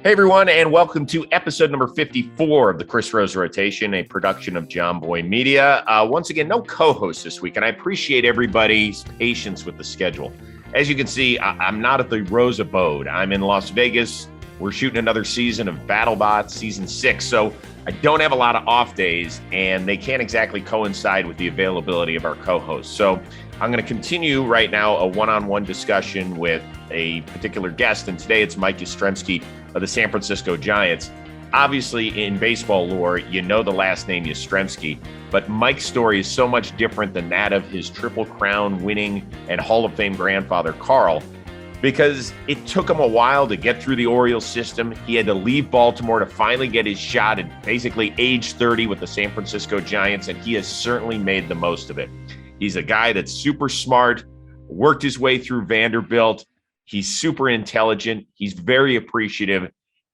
Hey, everyone, and welcome to episode number 54 of the Chris Rose Rotation, a production of JOMBOY Media. Once again, no co-host this week, and I appreciate everybody's patience with the schedule. As you can see, I'm not at the Rose Abode. I'm in Las Vegas. We're shooting another season of BattleBots, season 6, so I don't have a lot of off days, and they can't exactly coincide with the availability of our co-hosts. So I'm going to continue right now a one-on-one discussion with a particular guest, and today it's Mike Yastrzemski of the San Francisco Giants. Obviously, in baseball lore, you know the last name Yastrzemski, but Mike's story is so much different than that of his Triple Crown winning and Hall of Fame grandfather, Carl, because it took him a while to get through the Orioles system. He had to leave Baltimore to finally get his shot at basically age 30 with the San Francisco Giants, and he has certainly made the most of it. He's a guy that's super smart, worked his way through Vanderbilt. He's super intelligent. He's very appreciative,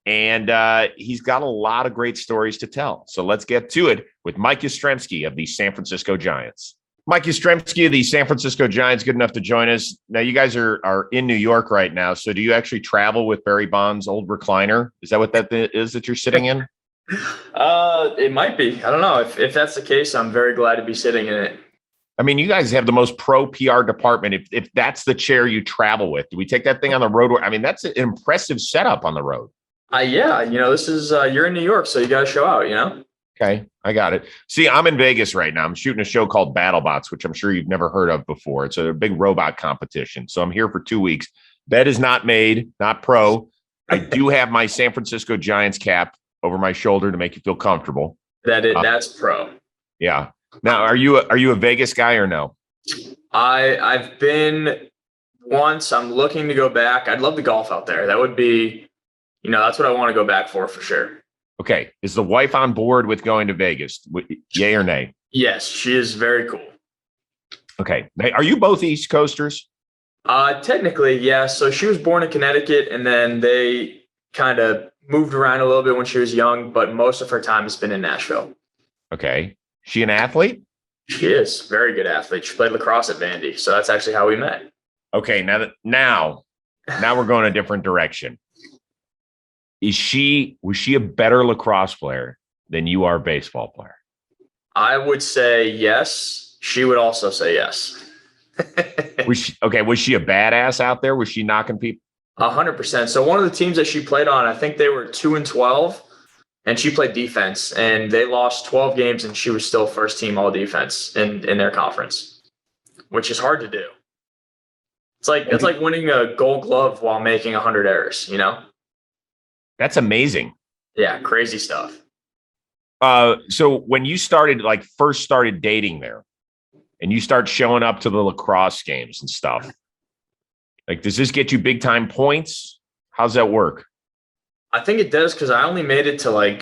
and he's got a lot of great stories to tell. So let's get to it with Mike Yastrzemski of the San Francisco Giants. Mike Yastrzemski of the San Francisco Giants, good enough to join us. Now, you guys are in New York right now, so do you actually travel with Barry Bonds' old recliner? Is that what that is that you're sitting in? It might be. I don't know. If that's the case, I'm very glad to be sitting in it. I mean, you guys have the most pro PR department. If that's the chair you travel with, do we take that thing on the road? I mean, that's an impressive setup on the road. Yeah, this is you're in New York, so you got to show out. Okay, I got it. See, I'm in Vegas right now. I'm shooting a show called BattleBots, which I'm sure you've never heard of before. It's a big robot competition. So I'm here for 2 weeks. Bet is not made, not pro. I do have my San Francisco Giants cap over my shoulder to make you feel comfortable. That's pro. Yeah. Now, are you a Vegas guy or no? I've been once. I'm looking to go back. I'd love to golf out there. That would be, that's what I want to go back for sure. Okay. Is the wife on board with going to Vegas? Yay or nay? Yes, she is very cool. Okay. Are you both East Coasters? Technically, yeah. So she was born in Connecticut, and then they kind of moved around a little bit when she was young, but most of her time has been in Nashville. Okay. She an athlete? She is. Very good athlete. She played lacrosse at Vandy, so that's actually how we met. Okay, now we're going a different direction. Was she a better lacrosse player than you are a baseball player? I would say yes. She would also say yes. Was she a badass out there? Was she knocking people? 100%. So one of the teams that she played on, I think they were 2-12. And she played defense, and they lost 12 games, and she was still first team all defense in their conference, which is hard to do. It's like winning a Gold Glove while making 100 errors. That's amazing. Yeah, crazy stuff. So when you first started dating there, and you start showing up to the lacrosse games and stuff, does this get you big time points? How's that work? I think it does, because I only made it to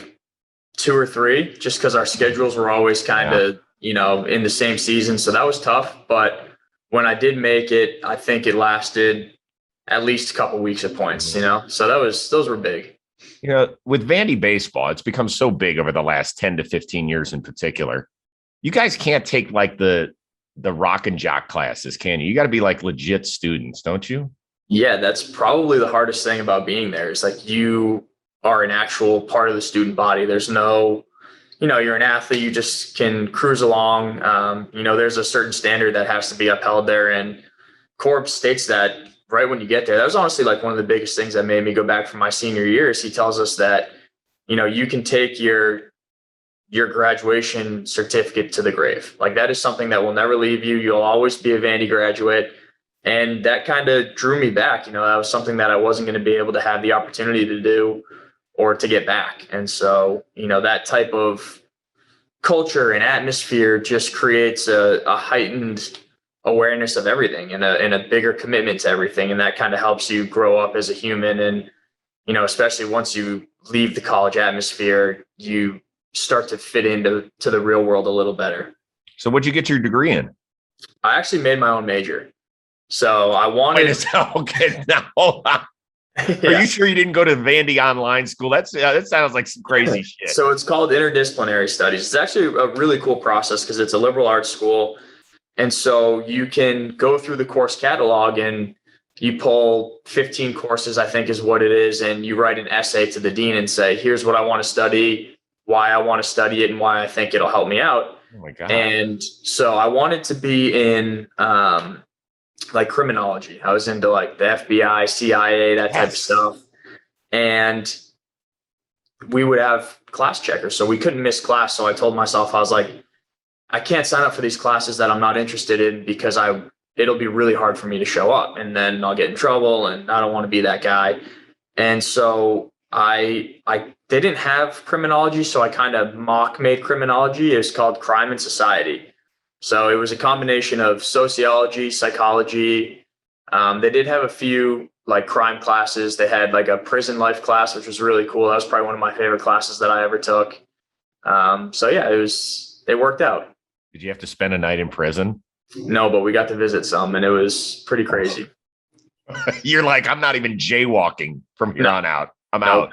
2 or 3, just because our schedules were always kind of, in the same season. So that was tough. But when I did make it, I think it lasted at least a couple weeks of points, so those were big. With Vandy baseball, it's become so big over the last 10 to 15 years in particular. You guys can't take the rock and jock classes, can you? You got to be legit students, don't you? Yeah, that's probably the hardest thing about being there. Is you are an actual part of the student body. There's no, you're an athlete. You just can cruise along. There's a certain standard that has to be upheld there. And Corb states that right when you get there. That was honestly one of the biggest things that made me go back for my senior year. Is he tells us that, you can take your graduation certificate to the grave. That is something that will never leave you. You'll always be a Vandy graduate. And that kind of drew me back. That was something that I wasn't going to be able to have the opportunity to do or to get back. And so, that type of culture and atmosphere just creates a heightened awareness of everything and a bigger commitment to everything. And that kind of helps you grow up as a human. And, especially once you leave the college atmosphere, you start to fit into the real world a little better. So what'd you get your degree in? I actually made my own major. So I wanted. Okay, now hold on. Yeah. Are you sure you didn't go to Vandy online school? That sounds like some crazy shit. So it's called interdisciplinary studies. It's actually a really cool process because it's a liberal arts school. And so you can go through the course catalog and you pull 15 courses, I think is what it is, and you write an essay to the dean and say, here's what I want to study, why I want to study it, and why I think it'll help me out. Oh my God. And so I wanted to be in like criminology. I was into like the FBI, CIA, that type of stuff. And we would have class checkers, so we couldn't miss class. So I told myself, I was like, I can't sign up for these classes that I'm not interested in, because it'll be really hard for me to show up, and then I'll get in trouble, and I don't want to be that guy. And so they didn't have criminology, so I kind of mock made criminology. It was called Crime and Society. So it was a combination of sociology, psychology. They did have a few like crime classes. They had like a prison life class, which was really cool. That was probably one of my favorite classes that I ever took. So yeah, it worked out. Did you have to spend a night in prison? No, but we got to visit some, and it was pretty crazy. You're like, I'm not even jaywalking from here on out. I'm out.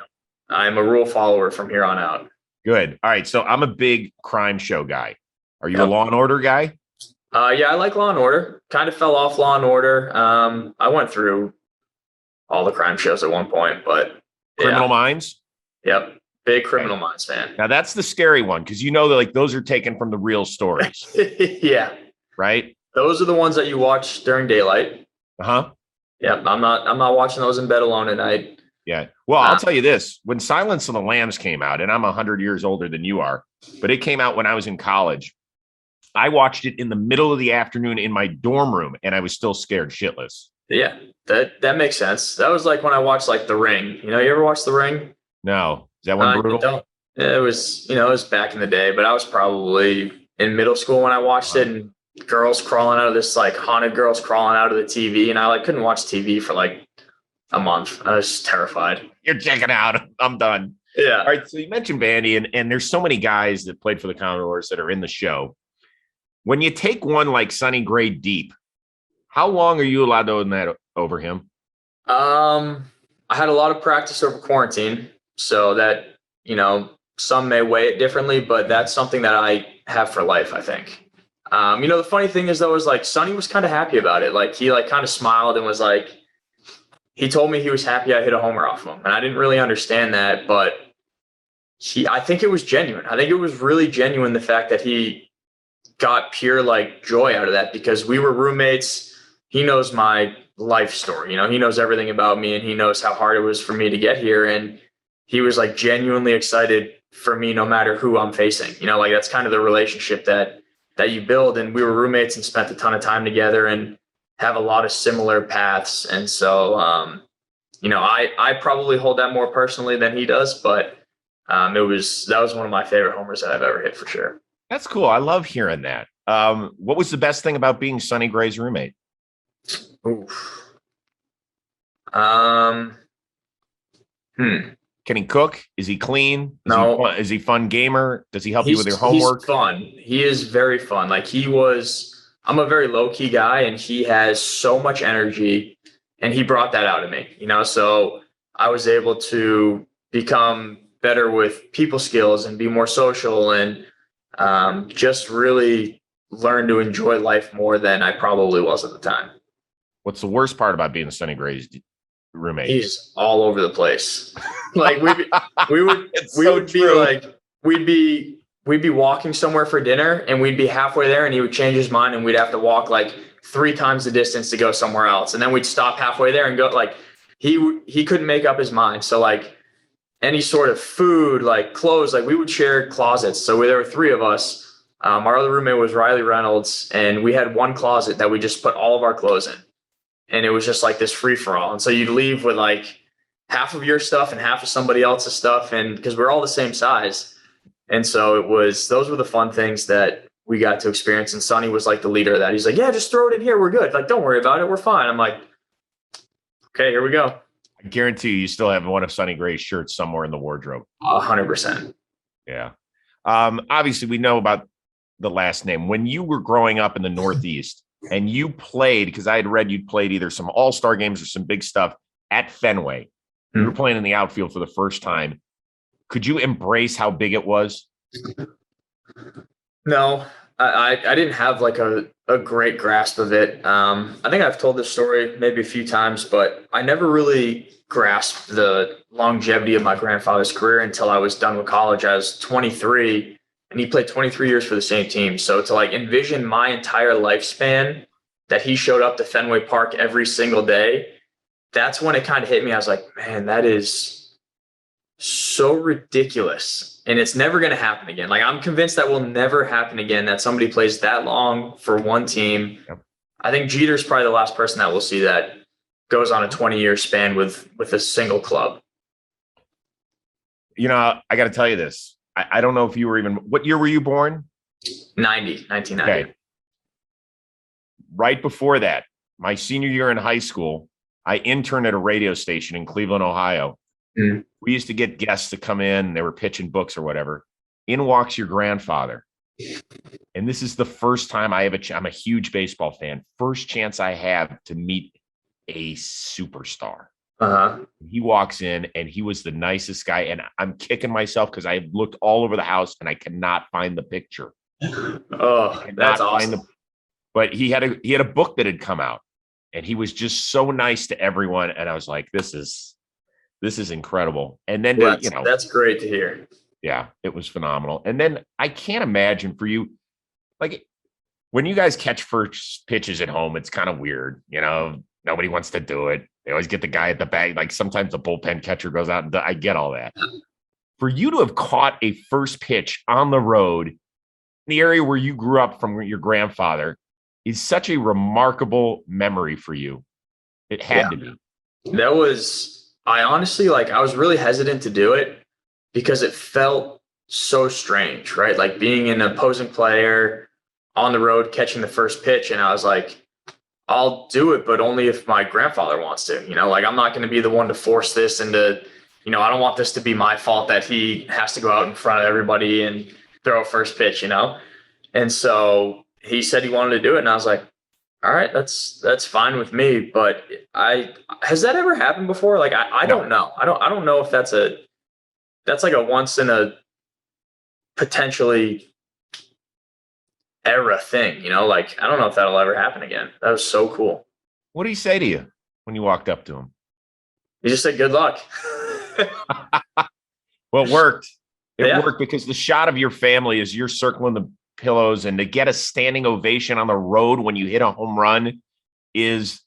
I'm a rule follower from here on out. Good. All right. So I'm a big crime show guy. Are you a Law and Order guy? Yeah, I like Law and Order. Kind of fell off Law and Order. I went through all the crime shows at one point, but Criminal Minds? Yep. Big Criminal Minds fan. Now that's the scary one, because you know that like those are taken from the real stories. Yeah. Right? Those are the ones that you watch during daylight. Uh-huh. Yeah, I'm not watching those in bed alone at night. Yeah. Well, I'll tell you this. When Silence of the Lambs came out, and I'm 100 years older than you are, but it came out when I was in college, I watched it in the middle of the afternoon in my dorm room, and I was still scared shitless. Yeah, that makes sense. That was like when I watched like The Ring. You ever watch The Ring? No. Is that one brutal? It was, it was back in the day, but I was probably in middle school when I watched it, and girls crawling out of this, like haunted girls crawling out of the TV. And I like couldn't watch TV for like a month. I was terrified. You're checking out. I'm done. Yeah. All right. So you mentioned Vandy, and there's so many guys that played for the Commodores that are in the show. When you take one like Sonny Gray deep, how long are you allowed to own that over him? I had a lot of practice over quarantine, so that, some may weigh it differently, but that's something that I have for life, I think. The funny thing is though, is like Sonny was kind of happy about it. Like he like kind of smiled and was like, he told me he was happy I hit a homer off him. And I didn't really understand that, but I think it was genuine. I think it was really genuine, the fact that he got pure like joy out of that, because we were roommates. He knows my life story, he knows everything about me, and he knows how hard it was for me to get here. And he was like genuinely excited for me, no matter who I'm facing, like that's kind of the relationship that you build. And we were roommates and spent a ton of time together and have a lot of similar paths. And so, I probably hold that more personally than he does, but that was one of my favorite homers that I've ever hit, for sure. That's cool. I love hearing that. What was the best thing about being Sonny Gray's roommate? Oof. Can he cook? Is he clean? No. Is he fun gamer? Does he help you with your homework? He's fun. He is very fun. Like I'm a very low key guy, and he has so much energy, and he brought that out of me, so I was able to become better with people skills and be more social, and just really learn to enjoy life more than I probably was at the time. What's the worst part about being Sonny Gray's roommate? He's all over the place. Like we'd be walking somewhere for dinner, and we'd be halfway there, and he would change his mind, and we'd have to walk like 3 times the distance to go somewhere else. And then we'd stop halfway there and go, like he couldn't make up his mind. So like any sort of food, like clothes, like we would share closets. So there were 3 of us. Our other roommate was Riley Reynolds, and we had one closet that we just put all of our clothes in. And it was just like this free for all. And so you'd leave with like half of your stuff and half of somebody else's stuff. And because we're all the same size. And so those were the fun things that we got to experience. And Sonny was like the leader of that. He's like, yeah, just throw it in here. We're good. Like, don't worry about it. We're fine. I'm like, okay, here we go. I guarantee you still have one of Sonny Gray's shirts somewhere in the wardrobe. 100%. Yeah. Obviously we know about the last name. When you were growing up in the Northeast and you played, because I had read you'd played either some all-star games or some big stuff at Fenway. You were playing in the outfield for the first time. Could you embrace how big it was? No, I didn't have like a great grasp of it. I think I've told this story maybe a few times, but I never really grasped the longevity of my grandfather's career until I was done with college. I was 23 and he played 23 years for the same team. So to like envision my entire lifespan that he showed up to Fenway Park every single day, that's when it kind of hit me. I was like, man, that is so ridiculous. And it's never going to happen again. Like, I'm convinced that will never happen again, that somebody plays that long for one team. Yep. I think Jeter's probably the last person that will see that goes on a 20-year span with a single club. You know, I got to tell you this. I don't know if you were even, what year were you born? 1990. Okay. Right before that, my senior year in high school, I interned at a radio station in Cleveland, Ohio. Mm. We used to get guests to come in. They were pitching books or whatever. In walks your grandfather. And this is the first time I have I'm a huge baseball fan. First chance I have to meet a superstar. Uh-huh. He walks in and he was the nicest guy. And I'm kicking myself because I looked all over the house and I cannot find the picture. Oh, that's awesome. But he had a book that had come out and he was just so nice to everyone. And I was like, this is incredible. And then, that's great to hear. Yeah, it was phenomenal. And then I can't imagine for you, like when you guys catch first pitches at home, it's kind of weird. Nobody wants to do it. They always get the guy at the bag. Like sometimes the bullpen catcher goes out and I get all that. For you to have caught a first pitch on the road in the area where you grew up from your grandfather is such a remarkable memory for you. It had to be. That was, I honestly, I was really hesitant to do it because it felt so strange, right? Like being an opposing player on the road, catching the first pitch. And I was like, I'll do it, but only if my grandfather wants to, I'm not going to be the one to force this into, I don't want this to be my fault that he has to go out in front of everybody and throw a first pitch, And so he said he wanted to do it. And I was like, all right, that's fine with me. But has that ever happened before? I don't know. I don't know if that's like a once in a potentially era thing, I don't know if that'll ever happen again. That was so cool. What did he say to you when you walked up to him? He just said, good luck. Well, it worked. It worked because the shot of your family is you're circling the pillows, and to get a standing ovation on the road when you hit a home run is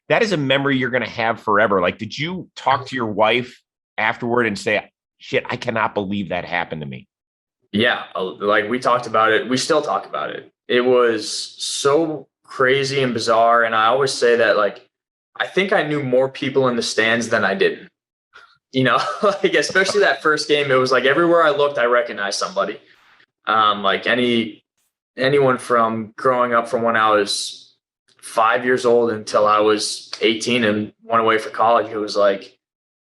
a memory you're going to have forever. Like, did you talk to your wife afterward and say, shit, I cannot believe that happened to me? Yeah. We talked about it. We still talk about it. It was so crazy and bizarre. And I always say that, I think I knew more people in the stands than I didn't, especially that first game. It was like everywhere I looked, I recognized somebody. Anyone from growing up from when I was 5 years old until I was 18 and went away for college. It was like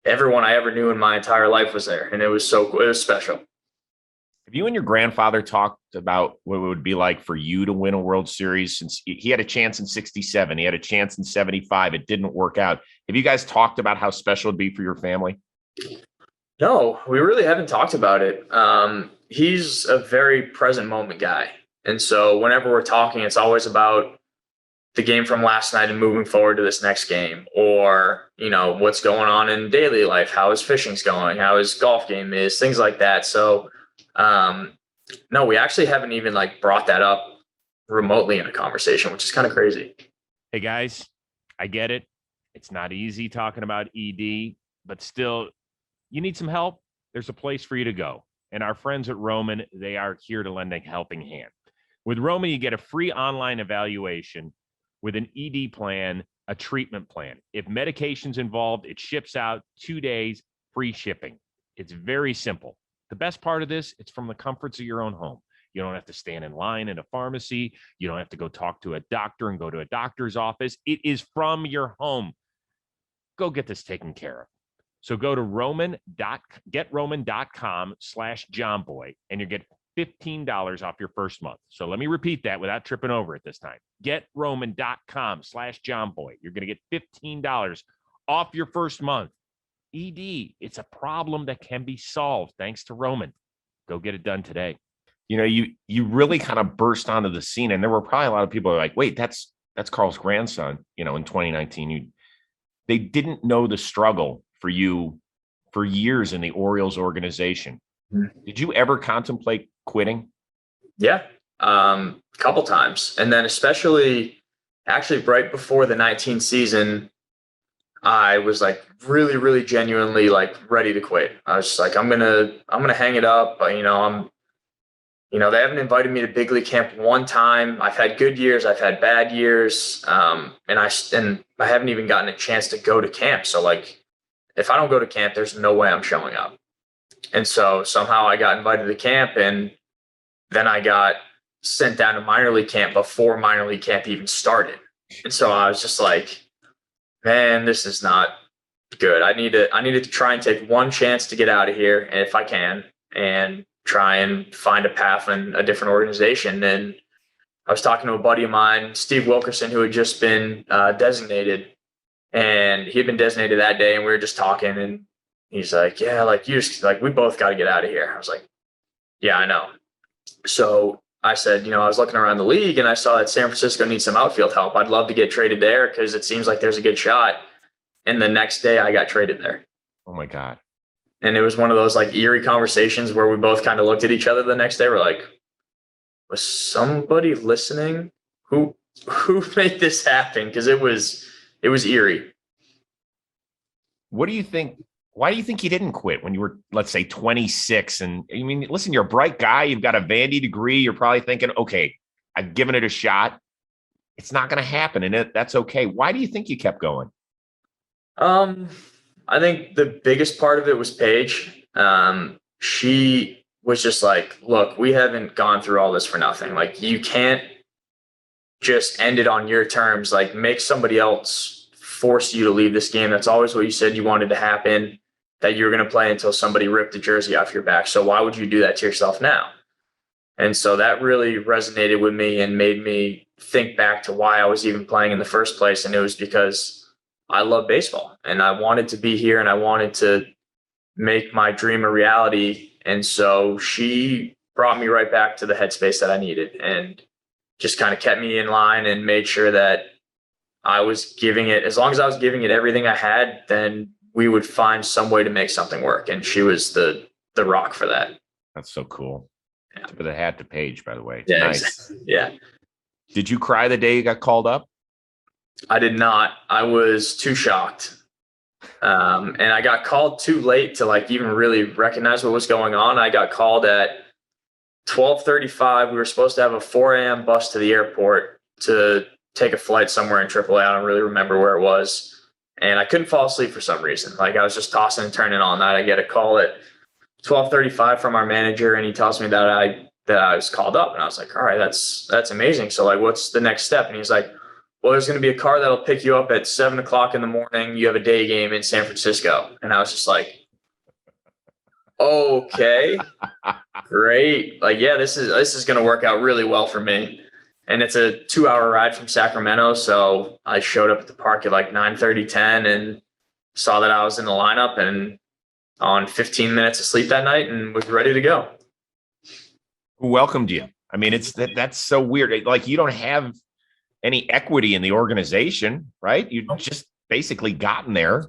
everyone I ever knew in my entire life was there. And it was so cool. It was special. Have you and your grandfather talked about what it would be like for you to win a World Series? Since he had a chance in 67, he had a chance in 75. It didn't work out. Have you guys talked about how special it'd be for your family? No, we really haven't talked about it. He's a very present moment guy. And so whenever we're talking, it's always about the game from last night and moving forward to this next game, or, what's going on in daily life, how his fishing's going, how his golf game is, things like that. So, no, we actually haven't even brought that up remotely in a conversation, which is kind of crazy. Hey guys, I get it. It's not easy talking about ED, but still, you need some help. There's a place for you to go. And our friends at Roman, they are here to lend a helping hand. With Roman, you get a free online evaluation with an ED plan, a treatment plan. If medication's involved, it ships out 2 days, free shipping. It's very simple. The best part of this, it's from the comforts of your own home. You don't have to stand in line in a pharmacy. You don't have to go talk to a doctor and go to a doctor's office. It is from your home. Go get this taken care of. So go to getroman.com/JOMBOY and you get $15 off your first month. So let me repeat that without tripping over it this time. Getroman.com/JOMBOY. You're going to get $15 off your first month. ED, it's a problem that can be solved thanks to Roman. Go get it done today. you really kind of burst onto the scene, and there were probably a lot of people who are like, wait, that's Carl's grandson. In 2019, they didn't know the struggle for you for years in the Orioles organization. Did you ever contemplate quitting? Yeah, a couple times, and then especially actually right before the 19 season, I was like really, really genuinely like ready to quit. I was just like, I'm gonna hang it up. They haven't invited me to big league camp one time. I've had good years, I've had bad years, and I haven't even gotten a chance to go to camp. So like, if I don't go to camp, there's no way I'm showing up. And so somehow I got invited to camp, and then I got sent down to minor league camp before minor league camp even started. And so I was just like, man, this is not good. I needed to try and take one chance to get out of here, if I can, and try and find a path in a different organization. And I was talking to a buddy of mine, Steve Wilkerson, who had just been designated, and he had been designated that day. And we were just talking, and he's like, yeah, like we both got to get out of here. I was like, yeah, I know. So I said, I was looking around the league and I saw that San Francisco needs some outfield help. I'd love to get traded there because it seems like there's a good shot. And the next day I got traded there. Oh my God. And it was one of those like eerie conversations where we both kind of looked at each other the next day. We're like, was somebody listening? Who made this happen? Because it was eerie. What do you think? Why do you think you didn't quit when you were, let's say, 26? And I mean, listen, you're a bright guy. You've got a Vandy degree. You're probably thinking, okay, I've given it a shot. It's not going to happen, and that's okay. Why do you think you kept going? I think the biggest part of it was Paige. She was just like, look, we haven't gone through all this for nothing. Like, you can't just end it on your terms. Like, make somebody else force you to leave this game. That's always what you said you wanted to happen, that you were going to play until somebody ripped the jersey off your back. So why would you do that to yourself now? And so that really resonated with me and made me think back to why I was even playing in the first place. And it was because I love baseball and I wanted to be here and I wanted to make my dream a reality. And so she brought me right back to the headspace that I needed and just kind of kept me in line and made sure that I was giving it, as long as I was giving it everything I had, then we would find some way to make something work. And she was the rock for that. That's so cool. Yeah. Tip of the hat to Paige, by the way. Yeah, nice. Exactly. Yeah. Did you cry the day you got called up? I did not. I was too shocked. And I got called too late to like even really recognize what was going on. I got called at 12:35. We were supposed to have a 4 a.m. bus to the airport to take a flight somewhere in AAA. I don't really remember where it was. And I couldn't fall asleep for some reason. Like, I was just tossing and turning all night. I get a call at 12:35 from our manager, and he tells me that I was called up. And I was like, all right, that's amazing. So like, what's the next step? And he's like, well, there's going to be a car that'll pick you up at 7:00 in the morning. You have a day game in San Francisco. And I was just like, okay, great. Like, yeah, this is going to work out really well for me. And it's a 2-hour ride from Sacramento. So I showed up at the park at like 9:30, 10 and saw that I was in the lineup and on 15 minutes of sleep that night and was ready to go. Who welcomed you? I mean, that's so weird. Like, you don't have any equity in the organization, right? You just basically gotten there.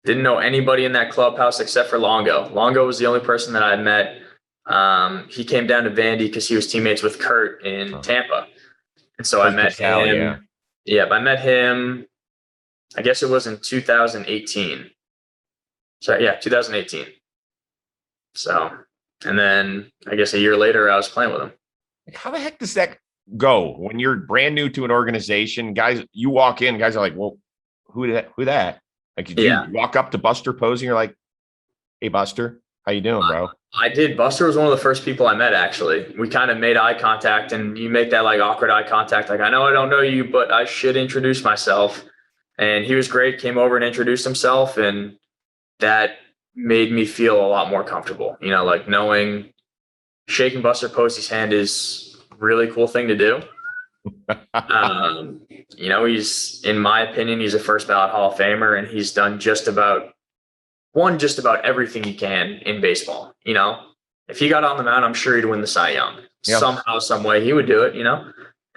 Didn't know anybody in that clubhouse except for Longo. Longo was the only person that I met. He came down to Vandy because he was teammates with Kurt in Tampa. And so I met him. Yeah, I met him, I guess it was in 2018. So yeah, 2018. So, and then I guess a year later I was playing with him. How the heck does that go when you're brand new to an organization? Guys, you walk in, guys are like, well, who that? Like, you walk up to Buster Posey, you're like, hey, Buster, how you doing, bro? I did. Buster was one of the first people I met, actually. We kind of made eye contact, and you make that like awkward eye contact. Like, I know I don't know you, but I should introduce myself. And he was great, came over and introduced himself. And that made me feel a lot more comfortable, like knowing shaking Buster Posey's hand is a really cool thing to do. He's, in my opinion, he's a first ballot Hall of Famer, and he's done just about everything he can in baseball. If he got on the mound, I'm sure he'd win the Cy Young. somehow, some way he would do it,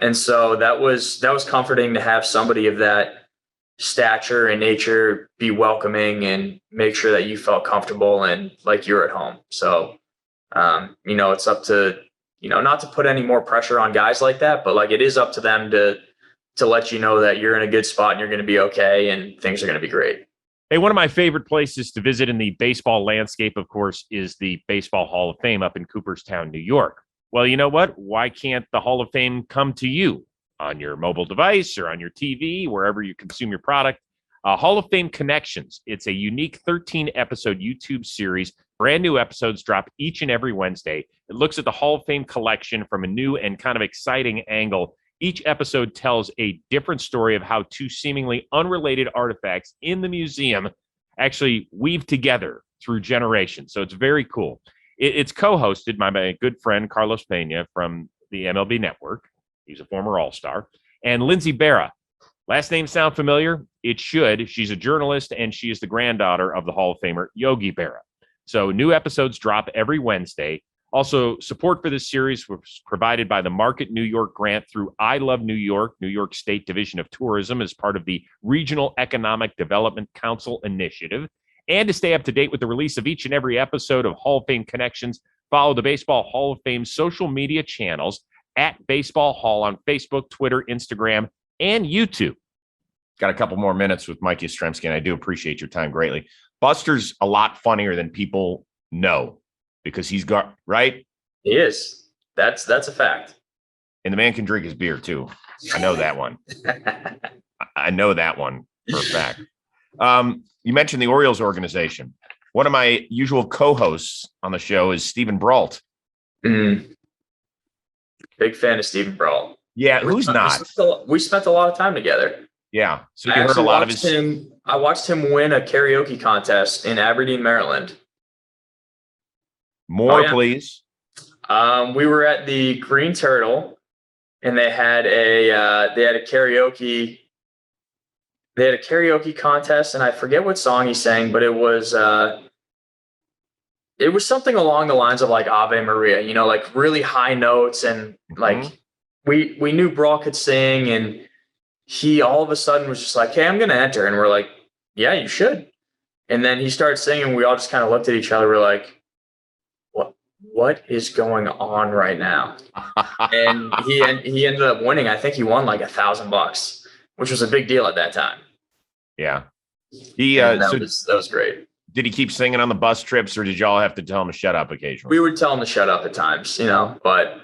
And so that was comforting to have somebody of that stature and nature be welcoming and make sure that you felt comfortable and like you're at home. So, it's up to, not to put any more pressure on guys like that, but like it is up to them to let you know that you're in a good spot and you're going to be okay and things are going to be great. Hey, one of my favorite places to visit in the baseball landscape, of course, is the Baseball Hall of Fame up in Cooperstown, New York. Well, you know what? Why can't the Hall of Fame come to you on your mobile device or on your TV, wherever you consume your product? Hall of Fame Connections. It's a unique 13-episode YouTube series. Brand new episodes drop each and every Wednesday. It looks at the Hall of Fame collection from a new and kind of exciting angle. Each episode tells a different story of how two seemingly unrelated artifacts in the museum actually weave together through generations. So it's very cool. It's co-hosted by my good friend Carlos Pena from the MLB Network. He's a former All-Star. And Lindsay Berra. Last name sound familiar? It should. She's a journalist, and she is the granddaughter of the Hall of Famer Yogi Berra. So new episodes drop every Wednesday. Also, support for this series was provided by the Market New York grant through I Love New York, New York State Division of Tourism as part of the Regional Economic Development Council initiative. And to stay up to date with the release of each and every episode of Hall of Fame Connections, follow the Baseball Hall of Fame social media channels at Baseball Hall on Facebook, Twitter, Instagram, and YouTube. Got a couple more minutes with Mike Yastrzemski, and I do appreciate your time greatly. Buster's a lot funnier than people know because he's got, right? He is. That's a fact. And the man can drink his beer too. I know that one. I know that one for a fact. You mentioned the Orioles organization. One of my usual co-hosts on the show is Steven Brault. Big fan of Steven Brault. Yeah, who's not? We spent a lot of time together. Yeah. So you heard a lot of his. I watched him win a karaoke contest in Aberdeen, Maryland. More, please. We were at the Green Turtle, and they had a karaoke. They had a karaoke contest, and I forget what song he sang, but it was something along the lines of like Ave Maria, like really high notes, and like we knew Brawl could sing, and he all of a sudden was just like, "Hey, I'm gonna enter," and we're like, "Yeah, you should." And then he started singing, and we all just kind of looked at each other. We're like, what is going on right now? And he ended up winning. I think he won like $1,000, which was a big deal at that time. Yeah. That was great. Did he keep singing on the bus trips, or did y'all have to tell him to shut up occasionally? We would tell him to shut up at times, but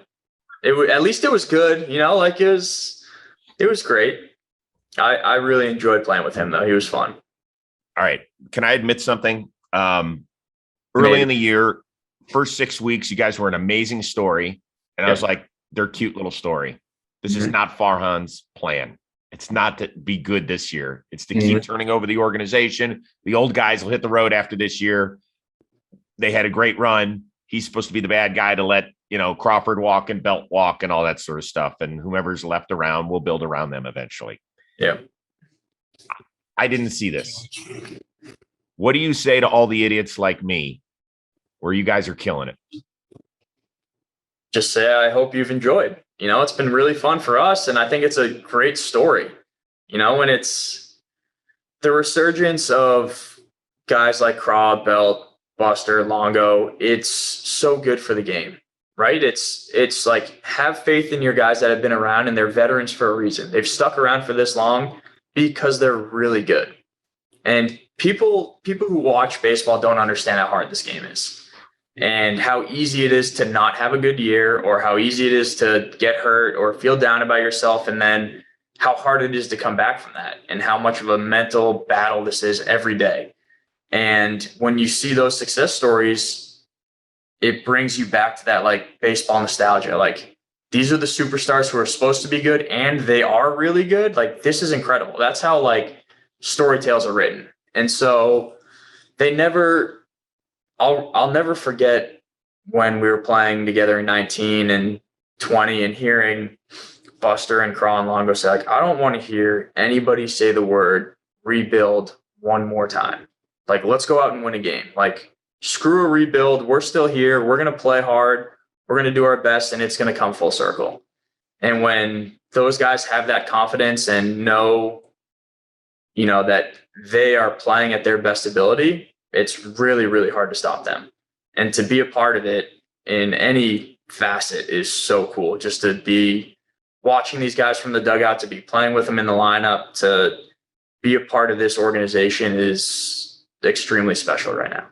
at least it was good, like it was great. I really enjoyed playing with him though. He was fun. All right. Can I admit something? Early in the year, first 6 weeks, you guys were an amazing story. And I was like, they're cute little story. This is not Farhan's plan. It's not to be good this year. It's to keep turning over the organization. The old guys will hit the road after this year. They had a great run. He's supposed to be the bad guy to let, Crawford walk and Belt walk and all that sort of stuff. And whomever's left around, we'll build around them eventually. Yeah. I didn't see this. What do you say to all the idiots like me where you guys are killing it? Just say, I hope you've enjoyed. It's been really fun for us, and I think it's a great story. And it's the resurgence of guys like Craw, Belt, Buster, Longo. It's so good for the game, right? It's like, have faith in your guys that have been around, and they're veterans for a reason. They've stuck around for this long because they're really good. And people who watch baseball don't understand how hard this game is. And how easy it is to not have a good year, or how easy it is to get hurt or feel down about yourself, and then how hard it is to come back from that, and how much of a mental battle this is every day. And when you see those success stories, it brings you back to that like baseball nostalgia. Like, these are the superstars who are supposed to be good, and they are really good. Like, this is incredible. That's how like story tales are written. And so I'll never forget when we were playing together in 19 and 20 and hearing Buster and Craw and Longo say, like, I don't want to hear anybody say the word rebuild one more time. Like, let's go out and win a game. Like, screw a rebuild. We're still here. We're going to play hard. we're going to do our best, and it's going to come full circle. And when those guys have that confidence and know, that they are playing at their best ability, it's really, really hard to stop them. And to be a part of it in any facet is so cool. Just to be watching these guys from the dugout, to be playing with them in the lineup, to be a part of this organization is extremely special right now.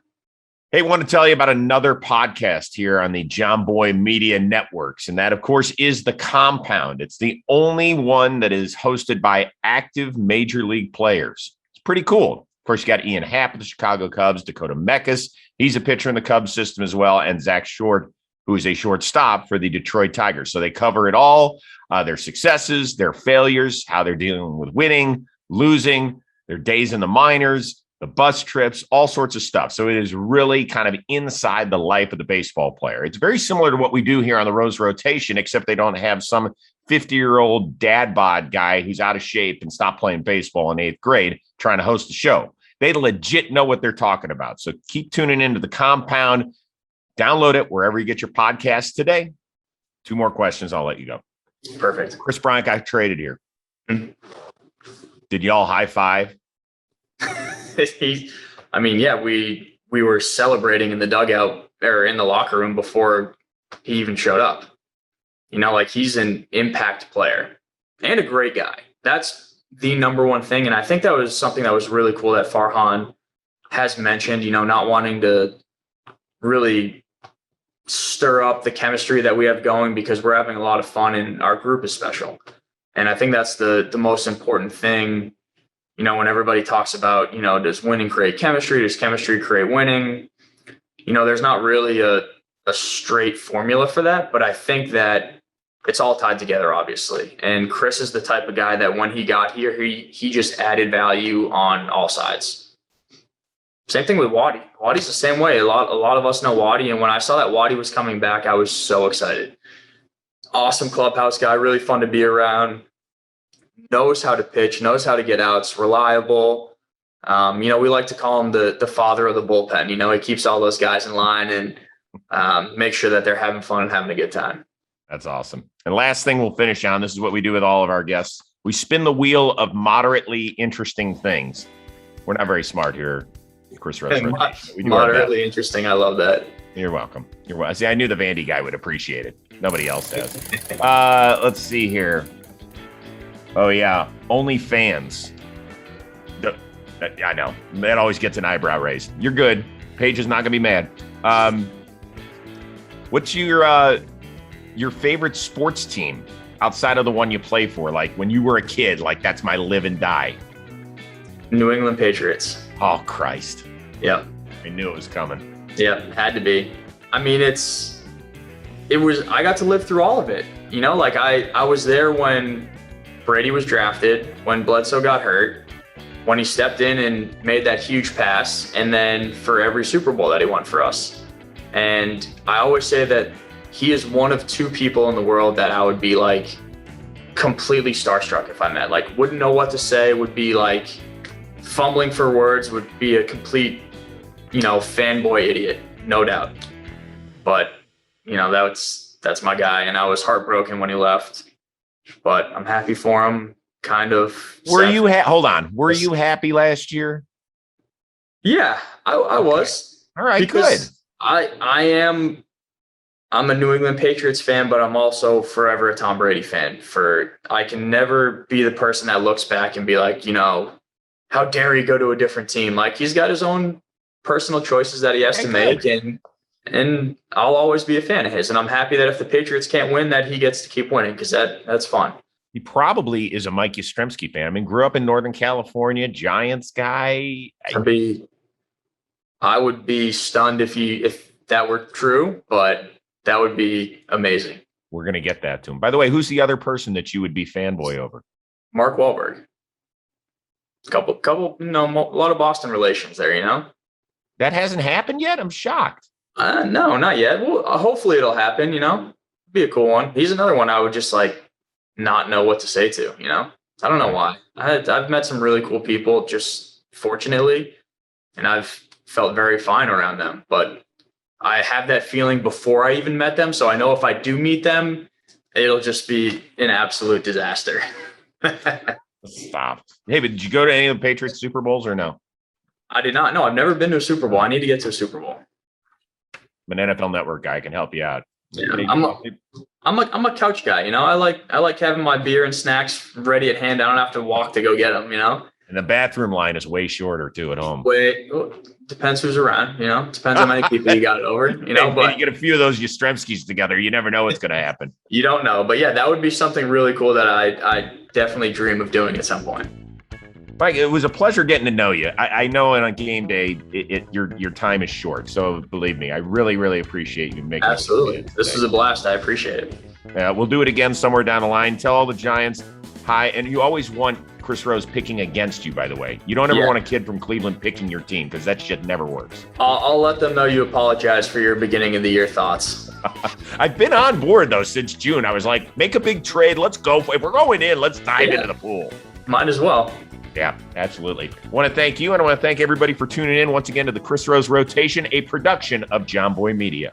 Hey, I want to tell you about another podcast here on the JOMBOY Media Networks, and that, of course, is The Compound. It's the only one that is hosted by active Major League players. It's pretty cool. Of course, you got Ian Happ of the Chicago Cubs, Dakota Mekas. He's a pitcher in the Cubs system as well, and Zach Short, who is a shortstop for the Detroit Tigers. So they cover it all, their successes, their failures, how they're dealing with winning, losing, their days in the minors, the bus trips, all sorts of stuff. So it is really kind of inside the life of the baseball player. It's very similar to what we do here on the Rose Rotation, except they don't have some 50-year-old dad bod guy who's out of shape and stopped playing baseball in 8th grade trying to host the show. They legit know what they're talking about. So keep tuning into The Compound. Download it wherever you get your podcasts today. 2 more questions. I'll let you go. Perfect. Kris Bryant got traded here. Mm-hmm. Did y'all high five? We were celebrating in the dugout or in the locker room before he even showed up. He's an impact player and a great guy. That's the number one thing. And I think that was something that was really cool that Farhan has mentioned, not wanting to really stir up the chemistry that we have going because we're having a lot of fun and our group is special. And I think that's the most important thing. When everybody talks about, does winning create chemistry? Does chemistry create winning? There's not really a straight formula for that, but I think that it's all tied together, obviously. And Kris is the type of guy that when he got here, he just added value on all sides. Same thing with Waddy. Waddy's the same way. A lot of us know Waddy, and when I saw that Waddy was coming back, I was so excited. Awesome clubhouse guy, really fun to be around. Knows how to pitch, knows how to get outs, reliable. We like to call him the father of the bullpen. He keeps all those guys in line and make sure that they're having fun and having a good time. That's awesome. And last thing we'll finish on, this is what we do with all of our guests. We spin the wheel of moderately interesting things. We're not very smart here, Kris Rose. Moderately interesting. I love that. You're welcome. You're welcome. See, I knew the Vandy guy would appreciate it. Nobody else does. Let's see here. Oh, yeah. OnlyFans. I know. That always gets an eyebrow raised. You're good. Paige is not going to be mad. What's your favorite sports team outside of the one you play for? Like when you were a kid, like that's my live and die. New England Patriots. Oh, Christ. Yeah. I knew it was coming. Yeah, had to be. I got to live through all of it. I was there when Brady was drafted, when Bledsoe got hurt, when he stepped in and made that huge pass, and then for every Super Bowl that he won for us. And I always say that he is one of 2 people in the world that I would be like completely starstruck if I met. Like, wouldn't know what to say, would be like fumbling for words, would be a complete, fanboy idiot, no doubt. But, that's my guy. And I was heartbroken when he left. But I'm happy for him, kind of. Were you hold on? Were you happy last year? Yeah, I was. All right, good. I'm a New England Patriots fan, but I'm also forever a Tom Brady fan. I can never be the person that looks back and be like, how dare he go to a different team? Like, he's got his own personal choices that he has to make, and I'll always be a fan of his. And I'm happy that if the Patriots can't win, that he gets to keep winning, because that's fun. He probably is a Mike Yastrzemski fan. I mean, grew up in Northern California, Giants guy. I would be stunned if that were true, but that would be amazing. We're going to get that to him. By the way, who's the other person that you would be fanboy over? Mark Wahlberg. Couple, a lot of Boston relations there, That hasn't happened yet? I'm shocked. No, not yet. Well, hopefully it'll happen, Be a cool one. He's another one I would just not know what to say to, I don't know why. I've met some really cool people, just fortunately, and I've felt very fine around them. But I have that feeling before I even met them. So I know if I do meet them, it'll just be an absolute disaster. Stop. Hey, but did you go to any of the Patriots Super Bowls or no? I did not know. I've never been to a Super Bowl. I need to get to a Super Bowl. I'm an NFL Network guy. I can help you out. Yeah, I'm a couch guy. You know, I like having my beer and snacks ready at hand. I don't have to walk to go get them. You know. And the bathroom line is way shorter too at home. Depends who's around. You know, depends how many people you got over. You know, but you get a few of those Yastrzemskis together, you never know what's going to happen. You don't know, but yeah, that would be something really cool that I definitely dream of doing at some point. Mike, it was a pleasure getting to know you. I know on game day, your time is short. So believe me, I really, really appreciate you making Absolutely. This was a blast. I appreciate it. We'll do it again somewhere down the line. Tell all the Giants hi. And you always want Kris Rose picking against you, by the way. You don't ever want a kid from Cleveland picking your team because that shit never works. I'll let them know you apologize for your beginning of the year thoughts. I've been on board, though, since June. I was like, make a big trade. Let's go. If we're going in, let's dive into the pool. Might as well. Yeah, absolutely. I want to thank you, and I want to thank everybody for tuning in once again to the Kris Rose Rotation, a production of JOMBOY Media.